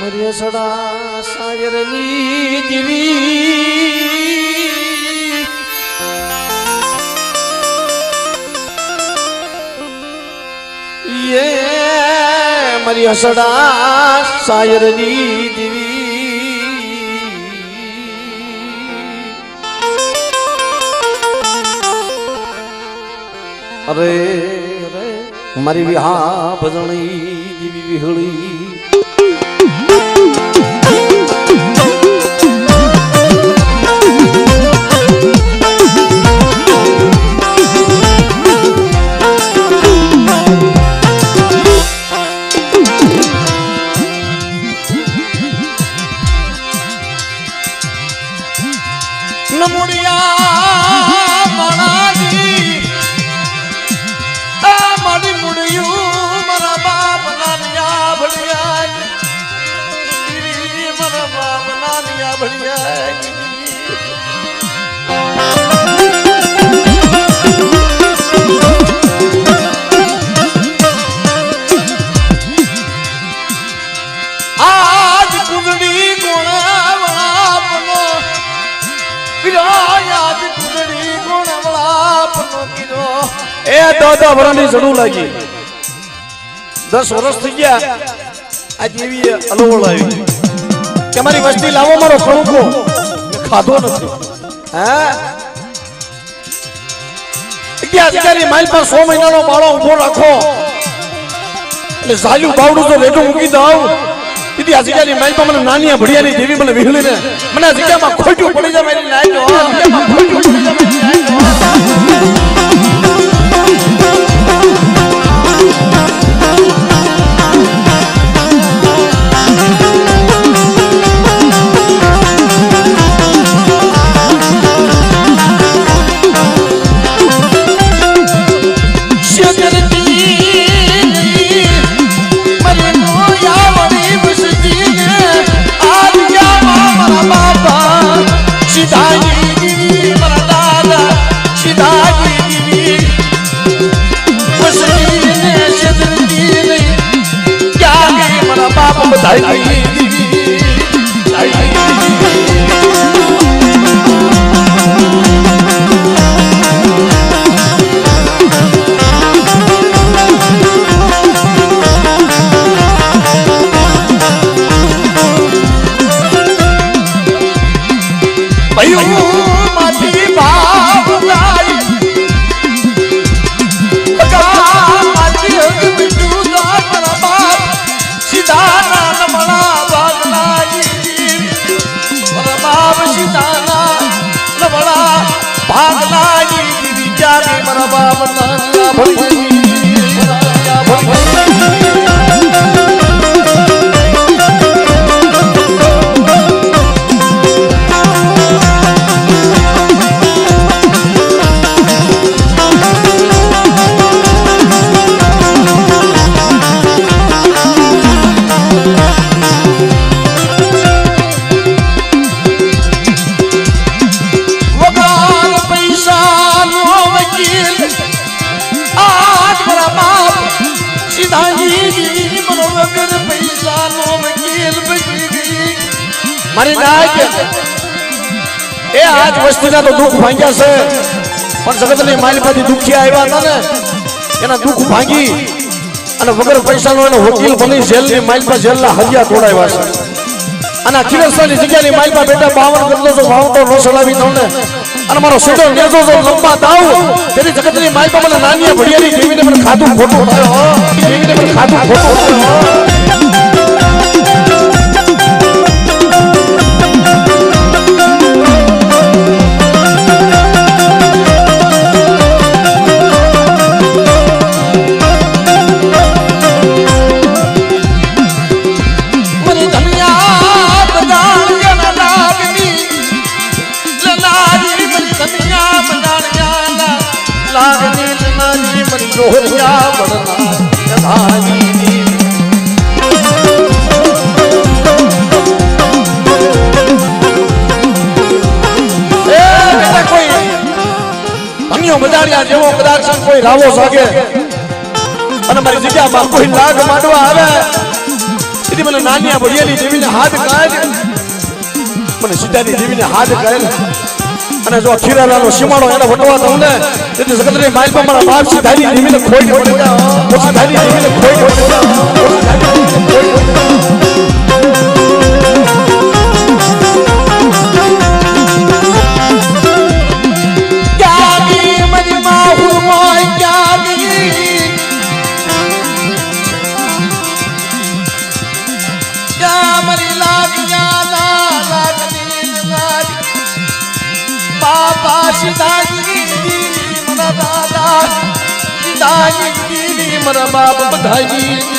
મરિયા સડા સાયરની દીવી યે મરિયા સડા સાયરની દીવી અરે અરે મારી વિહા ભજણી દીવી વિહળી દાદા વરાની જડું લાગી 10 વર્ષ થઈ ગયા આજ એવી અલોવળ આવી કે મારી વસ્તી લાવો મારો ખણુકો ખાધો નથી હા અત્યારે માઇલ પર 100 મહિનાનો બાળો ઊભો રાખો એટલે ઝાલ્યું બાવડું તો રેડું મૂકી દઉં દીદી આ જગ્યાની માઇલ પર મને નાનિયા ભડિયાની દેવી મને વિહળીને મને આ જગ્યામાં ખોટું પડી જાય મારી નાઈ મારી નાય એ આજ વસ્તીના તો દુઃખ ભાંગ્યા છે પણ જગતની માલિપાથી દુખિયા આવ્યા હતા ને એના દુઃખ ભાંગી અને વગર પૈસાનો એનો વકીલ બની જેલની માલિપા જેલના હરિયા તોડાવ્યા છે અને ખીરસ્તાની જગ્યાની માલિપા બેટા 52 કરતો તો ભાવતો નો સલાવી તમને અને મારો સીધો નેજો જો લંબા દાવ તેની જગતની માલિપા મને નાનિયા ભડિયાની દેવીને મને ખાધું ખોટું થયો દેવીને મને ખાધું ખોટું થયો બજારિયા જેવો કદાચ કોઈ રાવો જાગે અને મારી જગ્યામાં કોઈ નાગ માંડવા આવે इतनी मैंने नानिया बढ़िया ली देवी ने हाथ काट मैंने सीधा ली देवी ने हाथ काट અને જો ખીરાલાનો સીમાડો એને વટવા દઉં ને તેથી જગતની માઇલ પર મારા બાપ સીધાની દેવીને ખોઈ પડ્યા સીધાની દેવીને ખોઈ પડ્યા मरा बाप बधाई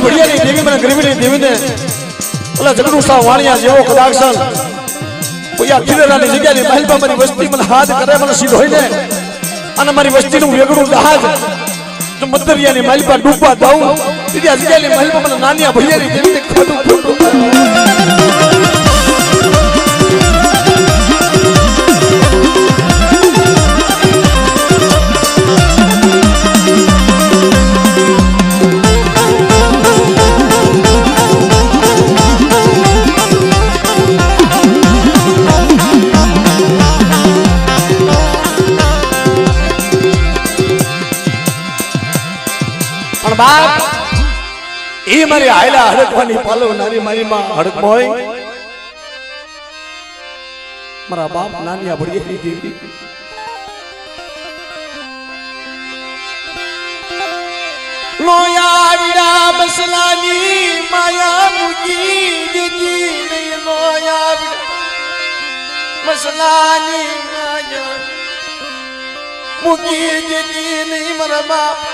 बढ़िया नहीं देवी मैंने गरीबी नहीं देवी ने बोला जगरू सा वाणिया जेवो कदाक्षण कोया खीरेलानी जग्यानी महल पर मारी वस्ती મને હાથ કરે મને સીધોઈને અને મારી વસ્તીનું વેગડું જહાજ જો મદરિયાની મહેલ પર ડૂબવા દઉં સીધી આ જગ્યાની મહેલ પર મને નાનિયા ભૈયાની દેવીને ખોટું बाप ये मारी आयला हड़कवानी पालवनारी मारी मां हड़कमोय मारा बाप नानिया बढ़िया देवी लोया विरा बसलानी माया मुकी देती नहीं लोया विरा बसलानी माया मुकी देती नहीं मारा बाप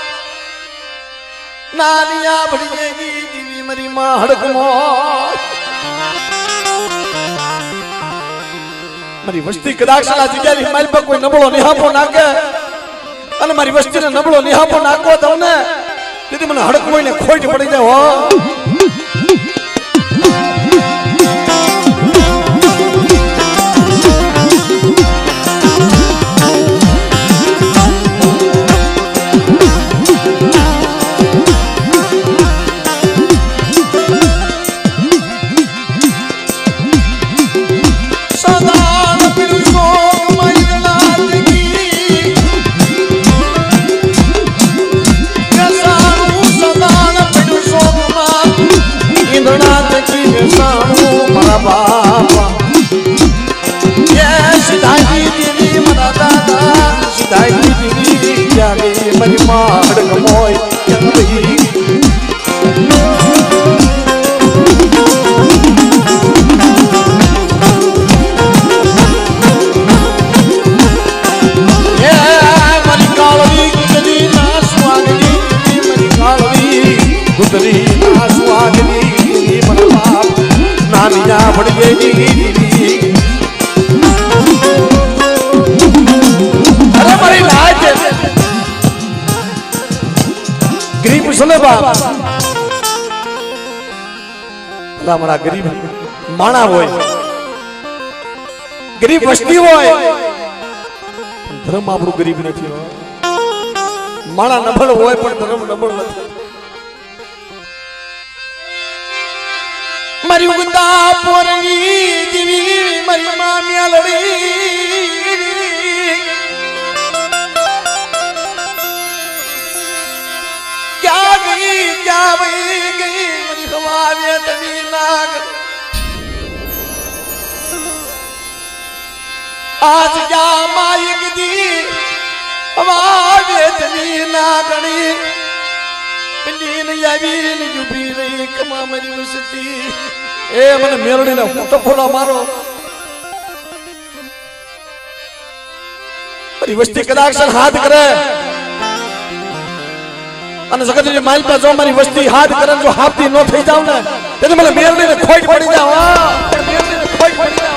नानिया बढ़िया देवी मरी मां हड़कमो मरी वस्ती कदाक्षला जग्यानी माइल पर कोई नबळो निहापो नाके અને મારી વસ્તીને નબળો નિહાપો નાખો તમને તેથી મને હડકમોઈને ખોટ પડી જાય હો हमारा गरीब माणा होय गरीब वस्ती होय धर्म આપણું गरीब નથી माणा नबळ होय पण धर्म नबळ નથી મારી ઉગતા પોરની દીવી મારી મામિયા લડી આજ જા માયક દી અમારે તની ના ગણી પિંડીન આવીને ઉભી રહી કમા મારી વસતી એ મને મેરડીને ફોટો ફોડા મારો મારી વસ્તી કદાચ હાથ કરે અને જગતની માઇલ પર જો મારી વસ્તી હાથ કરે જો હાથથી ન થઈ જાવ ને એટલે મને મેરડીને ખોટ પડી જાવ મેરડીને ખોટ પડી જાવ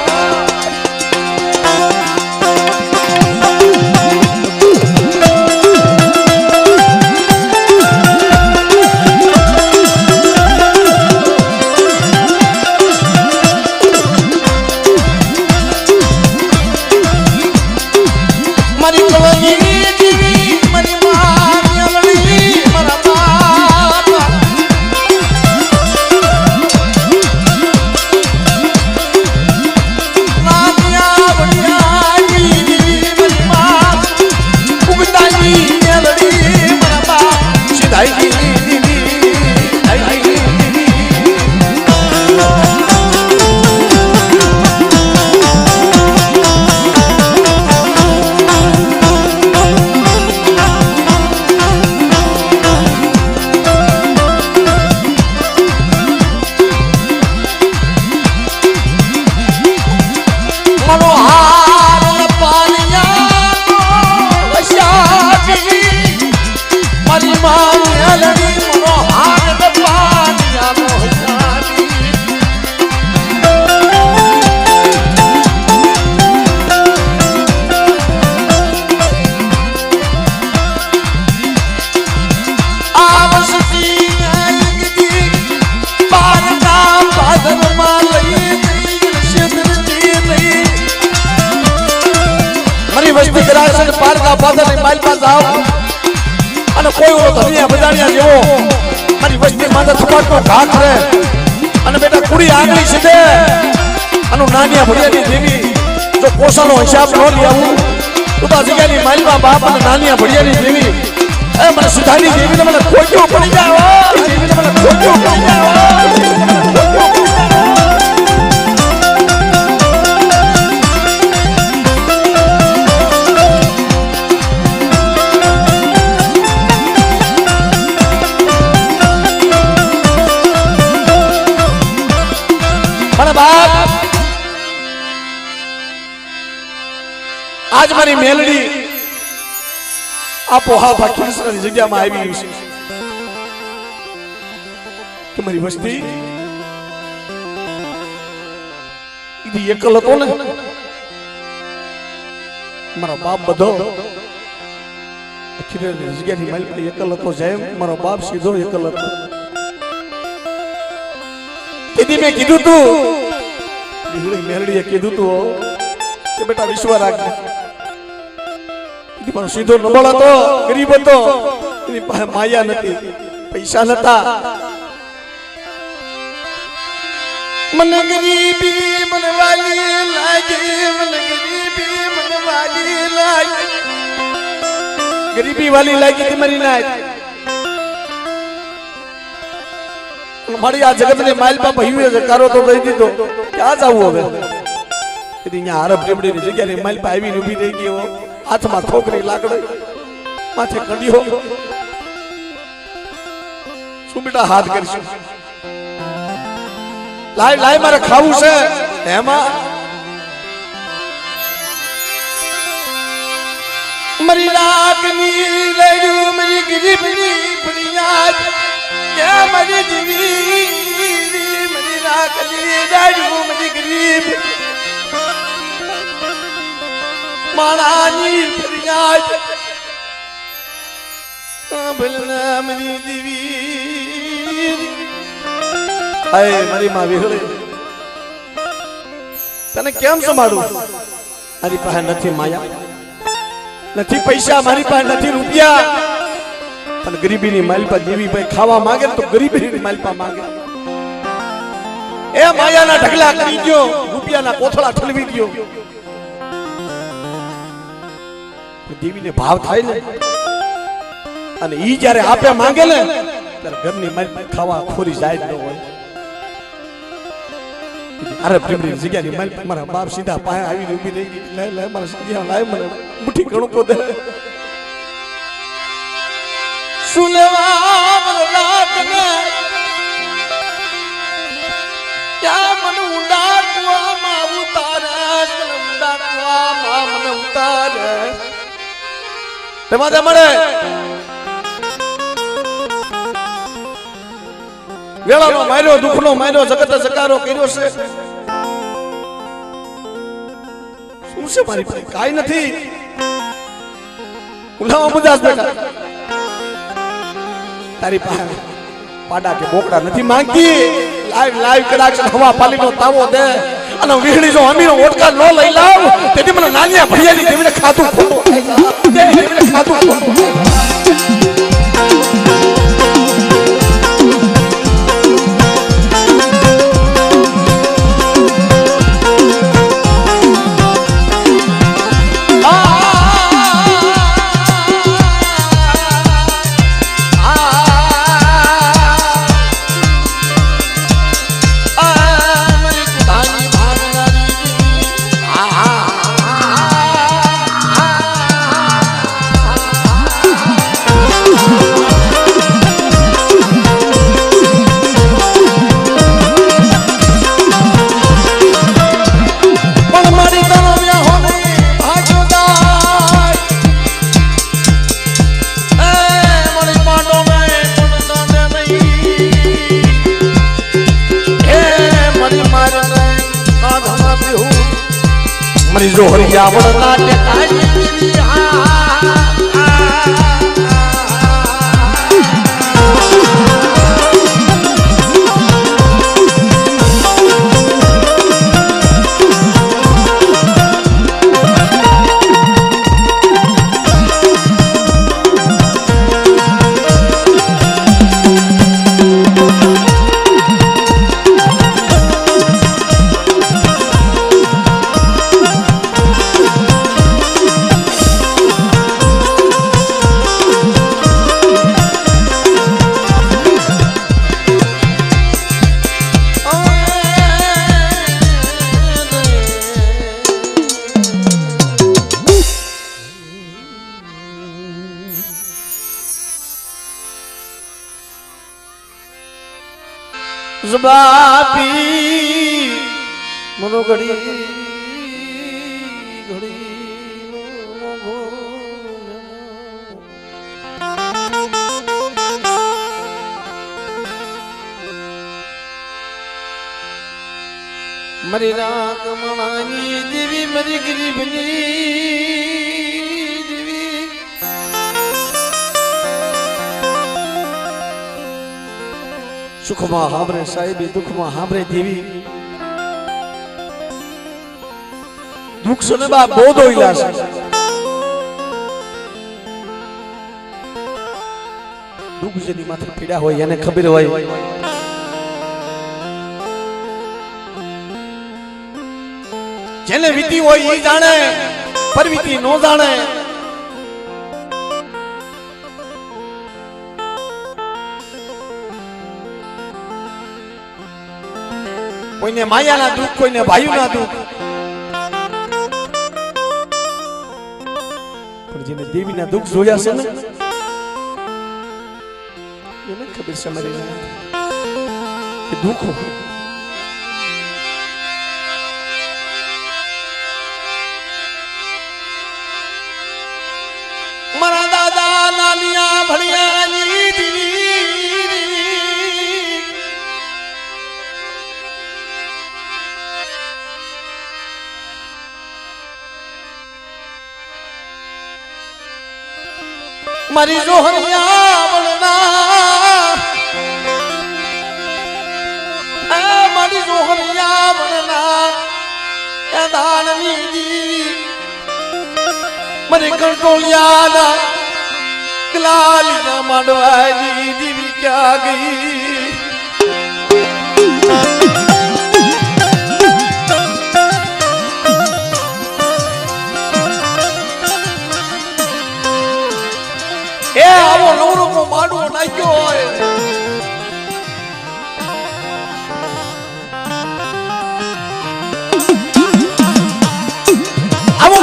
કોઈ ઓલો ધનિયા બજાડિયા જેવો મારી વસ્તી માથે થપાટનો ઘા કરે અને બેટા કુડી આગળી સીધે અને નાનિયા ભડિયાની દેવી જો પોસાનો હિસાબ ન લઈ આવું તો આ જગ્યાની માલમાં બાપ અને નાનિયા ભડિયાની દેવી એ મને સુધાની દેવીને મને ખોટ્યો પડી જાય દેવીને મને ખોટ્યો પડી જાય આજ મારી મેલડી આપો હા કૃષ્ણની જગ્યામાં આવી છે કે મારી વસ્તી ઈ એકલ હતો ને મારો બાપ બધો કૃષ્ણની જગ્યાની મારી એકલ હતો જેમ મારો બાપ સીધો એકલ હતો તેથી મેં કીધું તું મેલડીએ કીધું તું કે બેટા વિશ્વ રાખજે પણ સીધો નબળ હતો ગરીબ હતો એની પાસે માયા નથી પૈસા નતા મને ગરીબી મને વાલી લાગે મને ગરીબી મને વાલી લાગે ગરીબી વાલી લાગી તમારી નાય મારી આ જગતને માઇલ પા ભયું જકારો તો દઈ દીધો ક્યાં જાવું હવે અહીંયા આરબ ટેબડીની જગ્યાએ માઇલ પા આવીને ઊભી રહી ગયો હાથમાં ઠોકરી લાકડી માથે કંડીઓ શું બેટા હાથ કરીશું લાય લાય મારે ખાવું છે એમાં મરી રાખની લડ્યું મરી ગરીબની ફરિયાદ કે મરી જીવી મરી રાખની લડ્યું મરી ગરીબ માણાની ફરિયાદ ભલના મરી દીવી આય મારી માં વિહળે તને કેમ સંભાળું મારી પાસે નથી માયા નથી પૈસા મારી પાસે નથી રૂપિયા પણ ગરીબીની માલપા દેવી ભાઈ ખાવા માંગે તો ગરીબીની માલપા માંગે એ માયાના ઢગલા કરી ગયો રૂપિયાના કોથળા ઠલવી ગયો દેવીને ભાવ થાય ને અને ઈ જ્યારે આપે માંગે ને ત્યારે ઘરની માલ ખાવા ખોરી જાય ન હોય અરે પ્રેમની જગ્યાની મારા બાપ સીધા પાસે આવીને ઊભી રહી ગઈ. લે લે મારા જગ્યા લાય મને મુઠ્ઠી ઘણું કો દે. સુલેવા મને તને ક્યાં મને ઊંડા કુવામાં ઉતારે, ઊંડા કુવામાં મને ઉતારે. તેમાં મળે વેળાનો માર્યો, દુઃખનો માર્યો, જગત જકારો કર્યો છે. શું છે મારી પાસે? કાઈ નથી. ઉલાવા મુજાસ બેટા તારી પાસે પાડા કે બોકડા નથી માંગતી. લાઈવ લાઈવ કડાક હવા પાલીનો તાવો દે અને વીહણી જો અમીનો ઓટકા ન લઈ લાવ તેથી મને નાનિયા ભૈયાની દેવીને ખાતું ખોટું દેવીને ખાતું ખોટું. જોહરિયા વળના ટેકાઈ બાપી મનો ઘડી ઘડી મરી રાત મણાની દેવી મરી ગરીબની દેવી સુખમાં હાંભરે સાહેબી દુઃખમાં હાંભરે દેવી દુઃખ સને બા બોધો ઇલાજ દુઃખ જેની માથે પીડા હોય એને ખબર હોય જેને વીતી હોય એ જાણે પરવીતી નો જાણે કોઈને માયાના દુઃખ કોઈને ભાઈઓના દુઃખ પણ જેને દેવીના દુઃખ જોયા છે ને એને ખબર છે મારી કે દુઃખ મારા દાદા નાનિયા ભણિયાની દીવી મારી જોહરિયા બળના મારી જોહરિયા બળના એ દાનવી દીવી મારી કંટોલિયાના ગલાલીના માંડવાની દીવી ક્યાં ગઈ એ આવો નવરો માંડવો નાખ્યો હોય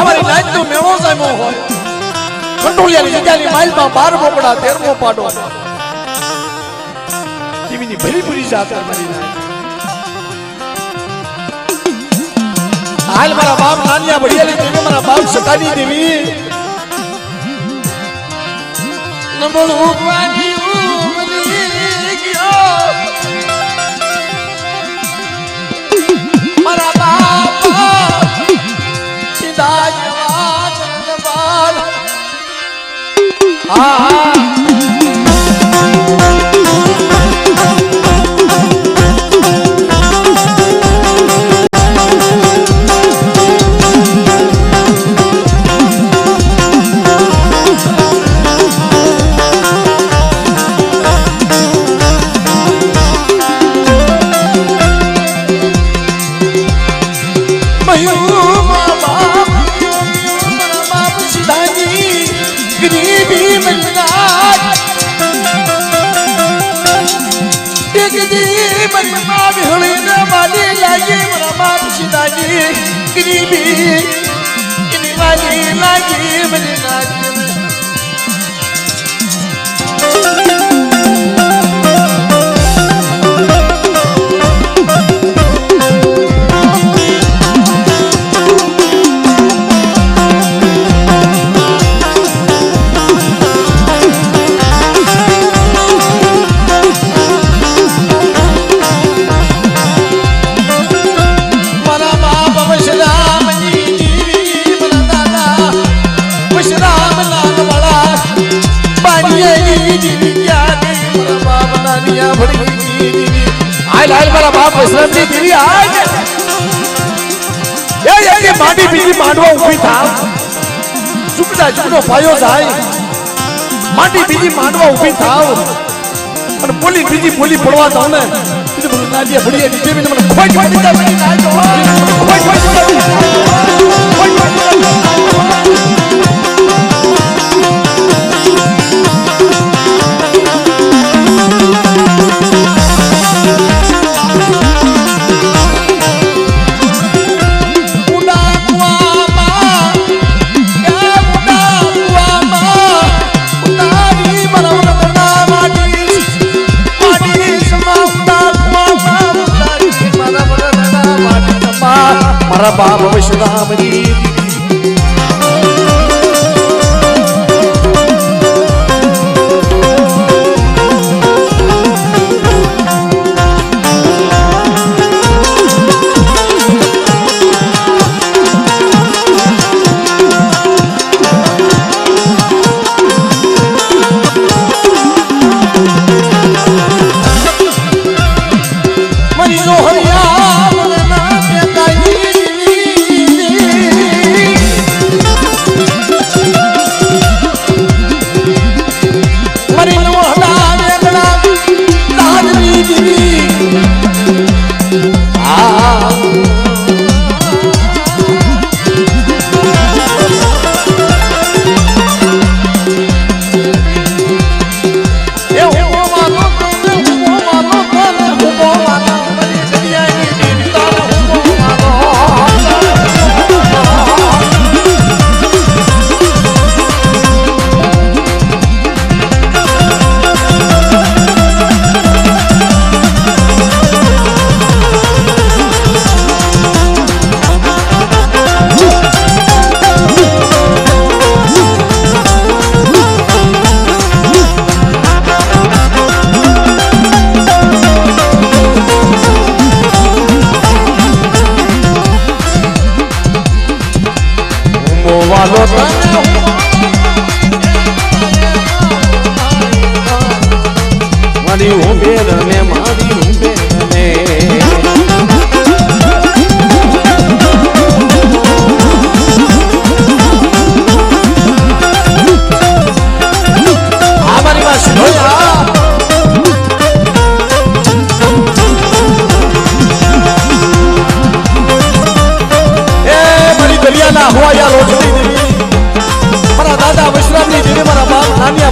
અમારી નાઈટ નો મેળો જામ્યો હોય કંટોલિયાની જગ્યાની માઇલમાં 12 બોકડા 13મો પાડો ટીવીની ભરી ભરી જાત મારી નાઈટ હાલ મારા બાપ નાનિયા ભડિયાની દેવી મારા બાપ સકાની દેવી નમળ ઉગવાની ઉમરી ગયો મારા બાપ સીધા જવા જંગબાલ હા બીજી બોલી પડવા દો ને નાડિયા ભડિયા જેવી મને ખોઈ ખોઈ દીધા મને નાજો ખોઈ ખોઈ મારા બાપ વૈષ્ણવની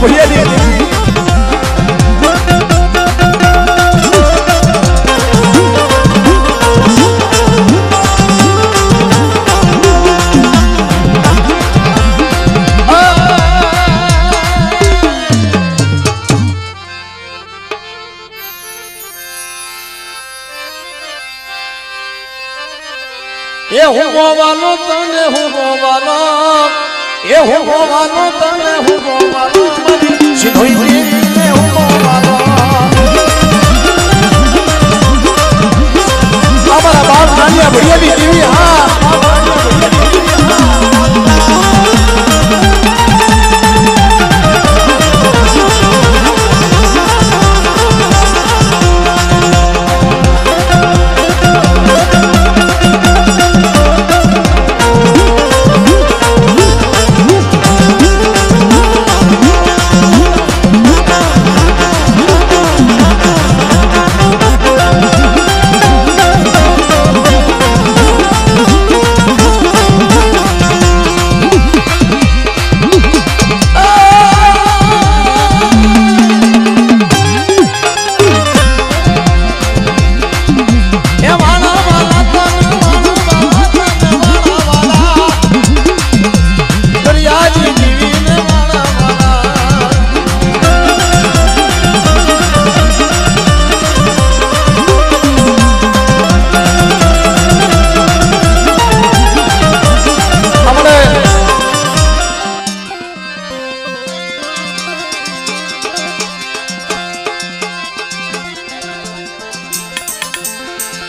ભડિયાની હું ગોવાનો તને હું ગોવાનો એ હું ગોવાનો તને હું ગોવાનો સિધોઈ ને હું ગોવાનો અમારા બાપ નાનિયા ભડિયાની દેવી હા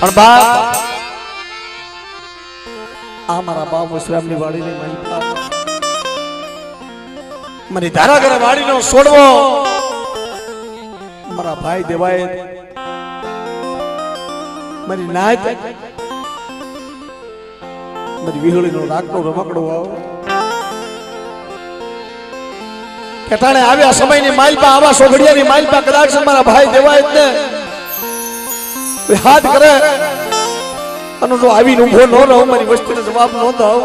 પણ બા આ મારા બાપ વસરામની વાડીની માલિકા મારી ધારા ઘરે વાડીનો છોડવો મારા ભાઈ દેવાય મારી નાત મારી વિહળીનો નાકનો રમકડો આવો કેટાણે આવ્યા સમયની માલિકા આવા સોગડિયાની માલિકા કદાચ મારા ભાઈ દેવાય ને હાથ કરે અને જો આવીને ઊભો ન રહો મારી વસ્તીનો જવાબ ન દઉં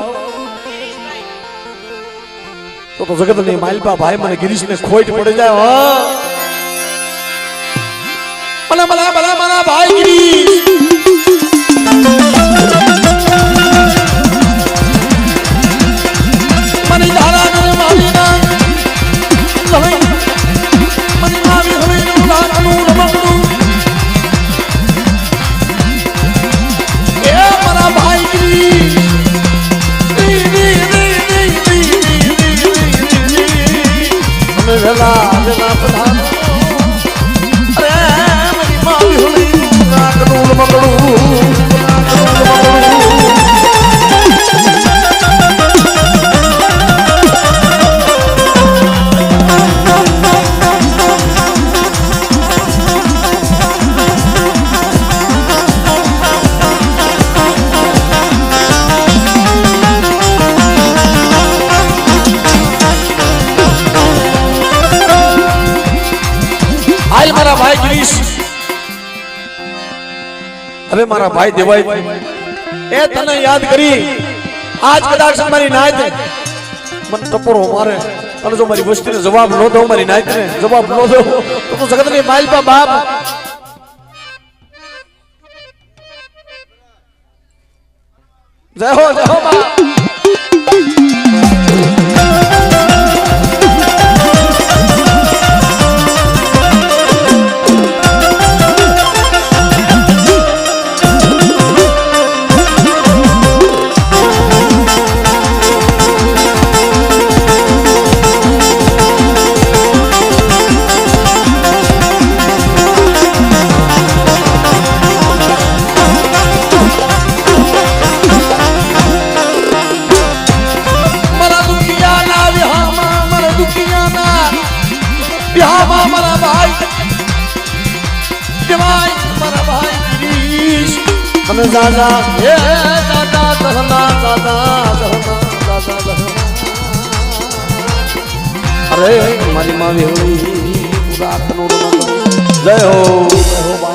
તો જગતની માલપા ભાઈ મને ગિરીશને ખોટ પડી જાય મને મને મને મારા ભાઈ ગિરીશ મને ધારા ને માવીના મને માવી હવે નું રમકડું વેલા વેલા પ્રધાન અરે મારી માવી હોલી નાકનું રમકડું મારા ભાઈ ગિરીશ હવે મારા ભાઈ દેવાય એ તને યાદ કરી આજ કદાચ મારી નાયત મને ટપોરો મારે અને જો મારી વસ્તીને જવાબ ન દઉં મારી નાયતને જવાબ ન દઉં તો જગતની માલપા બાપ જય હો બા મારા ભાઈ દેવાય મારા ભાઈ ગિરીશ અને દાદા હે દાદા દહના દાદા અરે મારી માં વેહળી રાતનો જય હો